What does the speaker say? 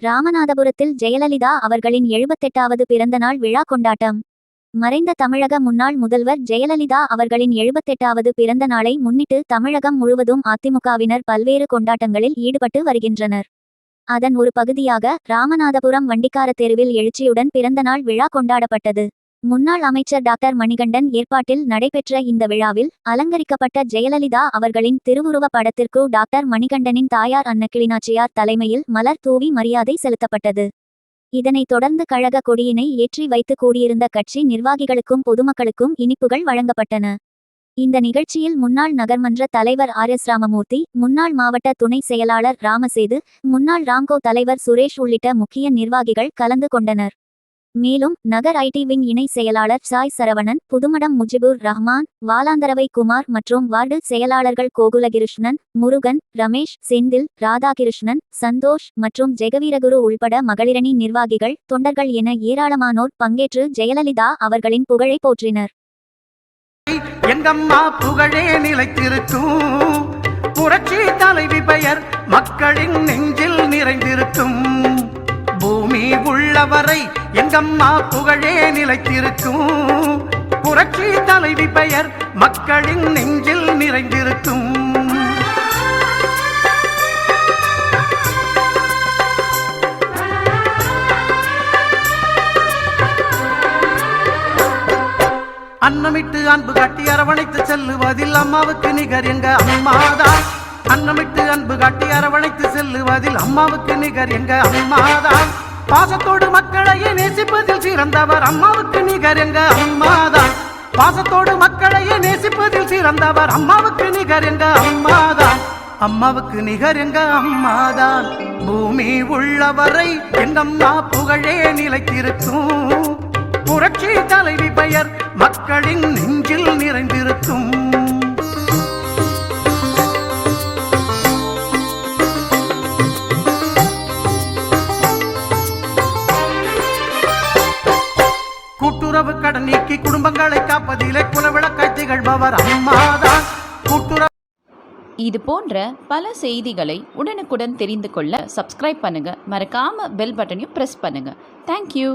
ராமநாதபுரத்தில் ஜெயலலிதா அவர்களின் 78வது பிறந்த நாள் விழா கொண்டாட்டம். மறைந்த தமிழக முன்னாள் முதல்வர் ஜெயலலிதா அவர்களின் 78வது பிறந்த நாளை முன்னிட்டு தமிழகம் முழுவதும் அதிமுகவினர் பல்வேறு கொண்டாட்டங்களில் ஈடுபட்டு வருகின்றனர். அதன் ஒரு பகுதியாக ராமநாதபுரம் வண்டிக்கார தெருவில் எழுச்சியுடன் பிறந்தநாள் விழா கொண்டாடப்பட்டது. முன்னாள் அமைச்சர் டாக்டர் மணிகண்டன் ஏற்பாட்டில் நடைபெற்ற இந்த விழாவில் அலங்கரிக்கப்பட்ட ஜெயலலிதா அவர்களின் திருவுருவ படத்திற்கு டாக்டர் மணிகண்டனின் தாயார் அன்னக்கிளிநாச்சியார் தலைமையில் மலர் தூவி மரியாதை செலுத்தப்பட்டது. இதனைத் தொடர்ந்து கழக கொடியினை ஏற்றி வைத்து கூடியிருந்த கட்சி நிர்வாகிகளுக்கும் பொதுமக்களுக்கும் இனிப்புகள் வழங்கப்பட்டன. இந்த நிகழ்ச்சியில் முன்னாள் நகர்மன்ற தலைவர் RS ராமமூர்த்தி, முன்னாள் மாவட்ட துணை செயலாளர் ராமசேது, முன்னாள் ராம்கோ தலைவர் சுரேஷ் உள்ளிட்ட முக்கிய நிர்வாகிகள் கலந்து கொண்டனர். மேலும் நகர் IT விங் இணை செயலாளர் சாய் சரவணன், புதுமடம் முஜிபுர் ரஹ்மான், வாலாந்தரவை குமார் மற்றும் வார்டு செயலாளர்கள் கோகுலகிருஷ்ணன், முருகன், ரமேஷ், செந்தில், ராதாகிருஷ்ணன், சந்தோஷ் மற்றும் ஜெகவீரகுரு உள்பட மகளிரணி நிர்வாகிகள், தொண்டர்கள் என ஏராளமானோர் பங்கேற்று ஜெயலலிதா அவர்களின் புகழை போற்றினர். எங்கம்மா புகழே நிலைத்திருக்கும், புரட்சி தலைவி பெயர் மக்களின் நெஞ்சில் நிறைந்திருக்கும். பூமி உள்ளவரை எங்கம்மா புகழே நிலைத்திருக்கும், புரட்சி தலைவி பெயர் மக்களின் நெஞ்சில் நிறைந்திருக்கும். அன்னமிட்டு அன்பு காட்டி அரவணைத்து செல்லுவதில் அம்மாவுக்கு நிகர் எங்க அம்மாதான். அன்னமிட்டு அன்பு காட்டி அரவணைத்து செல்லுவதில் அம்மாவுக்கு நிகர் எங்க அம்மாதான். பாசத்தோடு மக்களையே நேசிப்பதில் சிறந்தவர் அம்மாவுக்கு நிகர் எங்க அம்மாதான். பாசத்தோடு மக்களையே நேசிப்பதில் சிறந்தவர் அம்மாவுக்கு நிகர் எங்க அம்மாதான். அம்மாவுக்கு நிகர் எங்க அம்மாதான். பூமி உள்ளவரை எங்கம்மா புகழே நிலைத்திருக்கும், புரட்சி தலைவி பெயர் மக்களின் நெஞ்சில் நிறைந்திருக்கும். கூட்டுறவு கடன் நீக்கி குடும்பங்களை காப்பதிலே குலவிளக்காய் திகழ்பவர் அம்மாதான். இது போன்ற பல செய்திகளை உடனுக்குடன் தெரிந்து கொள்ள சப்ஸ்கிரைப் பண்ணுங்க. மறக்காம பெல் பட்டனையும் பிரஸ் பண்ணுங்க. தேங்க்யூ.